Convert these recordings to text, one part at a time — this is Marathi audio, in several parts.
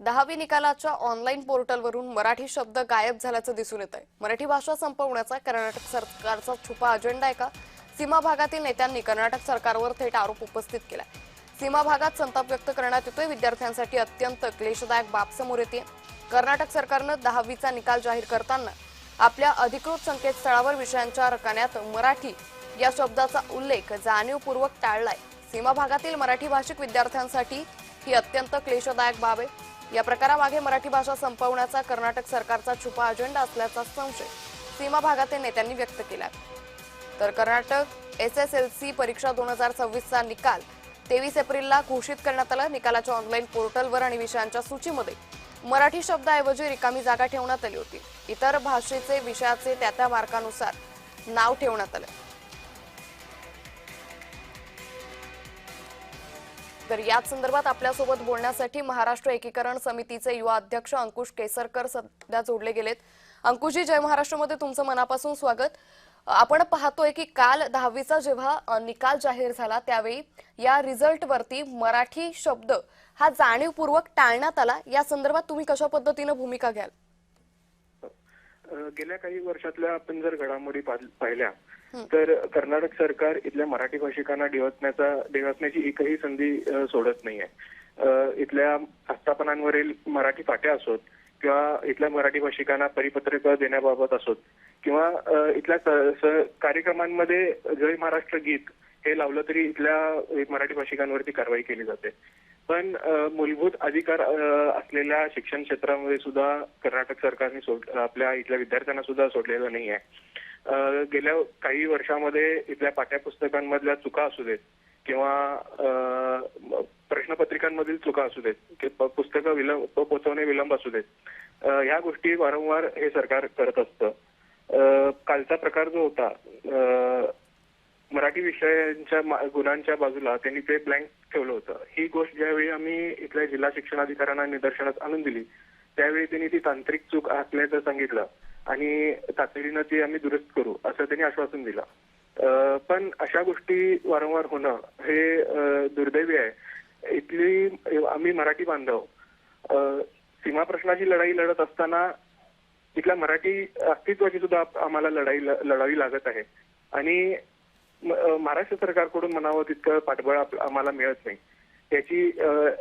10वी निकालाच्या ऑनलाईन पोर्टलवरून मराठी शब्द गायब झाल्याचं दिसून येत आहे। मराठी भाषा संपवण्याचा कर्नाटक सरकारचा छुपा अजेंडा आहे का? सीमा भागातील नेत्यांनी कर्नाटक सरकारवर थेट आरोप उपस्थित केलाय। सीमा भागात संताप व्यक्त करण्यात येतोय। विद्यार्थ्यांसाठी अत्यंत क्लेशदायक बाब समोर येते। कर्नाटक सरकारनं 10वीचा निकाल जाहीर करताना आपल्या अधिकृत संकेतस्थळावर विषयांच्या रकान्यात मराठी या शब्दाचा उल्लेख जाणीवपूर्वक टाळलाय। सीमा भागातील मराठी भाषिक विद्यार्थ्यांसाठी ही अत्यंत क्लेशदायक बाब आहे। या प्रकारामागे मराठी भाषा संपवण्याचा कर्नाटक सरकारचा छुपा अजेंडा असल्याचा संशय सीमा भागातील नेत्यांनी व्यक्त केला। तर कर्नाटक एसएसएलसी परीक्षा 2026 चा निकाल 23 एप्रिलला घोषित करण्यात आला। निकालाच्या ऑनलाईन पोर्टलवर आणि विषयांच्या सूचीमध्ये मराठी शब्दाऐवजी रिकामी जागा ठेवण्यात आली होती। इतर भाषेचे विषयाचे त्या मार्कानुसार नाव ठेवण्यात आले। तर याच संदर्भात आपल्यासोबत बोलण्यासाठी महाराष्ट्र एकीकरण समितीचे युवा अध्यक्ष अंकुश केसरकर सध्या जोडले गेलेत। अंकुशजी, जय महाराष्ट्रमध्ये तुमचं मनापासून स्वागत। आपण पाहतोय की काल 10वीचा जेव्हा निकाल जाहीर झाला त्यावेळी या रिझल्ट वरती मराठी शब्द हा जाणीवपूर्वक टाळण्यात आला। या संदर्भात तुम्ही कशा पद्धतीने भूमिका घ्याल? गेल्या काही वर्षातल्या आपण जर घडामोडी पाहिल्या तर कर्नाटक सरकार इथल्या मराठी भाषिकांना डिवचण्याची एकही संधी सोडत नाहीये। इथल्या आस्थापनांवरील मराठी पाट्या असोत किंवा इथल्या मराठी भाषिकांना परिपत्रक देण्याबाबत असोत किंवा इथल्या कार्यक्रमांमध्ये जय महाराष्ट्र गीत हे लावलं तरी इथल्या मराठी भाषिकांवरती कारवाई केली जाते। पण मूलभूत अधिकार असलेल्या शिक्षण क्षेत्रामध्ये सुद्धा कर्नाटक सरकारने आपल्या इथल्या विद्यार्थ्यांना सुद्धा सोडलेलं नाही आहे। गेल्या काही वर्षामध्ये इथल्या पाठ्यपुस्तकांमधल्या चुका असू देत किंवा प्रश्नपत्रिकांमधील चुका असू देत, पुस्तकं पोहोचवणे विलंब असू देत, ह्या गोष्टी वारंवार हे सरकार करत असतं। कालचा प्रकार जो होता मराठी विषयांच्या गुणांच्या बाजूला त्यांनी ते ब्लँक ठेवलं होतं। ही गोष्ट ज्यावेळी आम्ही इथल्या जिल्हा शिक्षणाधिकाऱ्यांना निदर्शनास आणून दिली त्यावेळी त्यांनी ती तांत्रिक चूक असल्याचं सांगितलं आणि तातडीनं ती आम्ही दुरुस्त करू असं त्यांनी आश्वासन दिलं। पण अशा गोष्टी वारंवार होणं हे दुर्दैवी आहे। इथली आम्ही मराठी बांधव सीमा प्रश्नाची लढाई लढत असताना इथल्या मराठी अस्तित्वाची सुद्धा आम्हाला लढावी लागत आहे आणि महाराष्ट्र सरकारकडून म्हणावं तितकं पाठबळ आम्हाला मिळत नाही, याची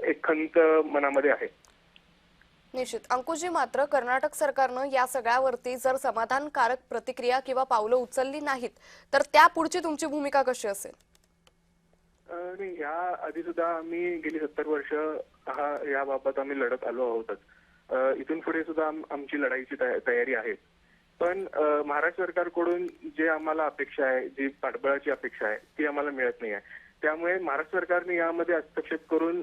एक खंत मनामध्ये आहे। निश्चित अंकुशजी, मात्र कर्नाटक सरकारनं या सगळ्यावरती जर समाधानकारक प्रतिक्रिया किंवा पावलं उचलली नाहीत तर त्यापुढची तुमची भूमिका कशी असेल? नाही, या आधी सुद्धा आम्ही गेली 70 वर्ष याबाबत आम्ही लढत आलो आहोतच। इथून पुढे सुद्धा आमची लढाईची तयारी आहे। पण महाराष्ट्र सरकारकडून जे आम्हाला अपेक्षा आहे, जी पाठबळाची अपेक्षा आहे ती आम्हाला मिळत नाही आहे। त्यामुळे महाराष्ट्र सरकारने यामध्ये हस्तक्षेप करून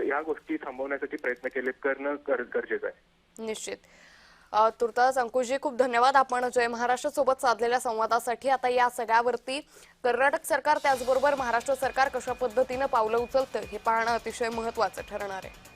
या गोष्टी थांबवण्यासाठी प्रयत्न करणं गरजेचं आहे। निश्चित। तुर्तास अंकुशजी, खूप धन्यवाद आपण जय महाराष्ट्र सोबत साधलेल्या संवादासाठी। आता या सगळ्यावरती कर्नाटक सरकार त्याचबरोबर महाराष्ट्र सरकार कशा पद्धतीने पावलं उचलतं हे पाहणं अतिशय महत्त्वाचं ठरणार आहे।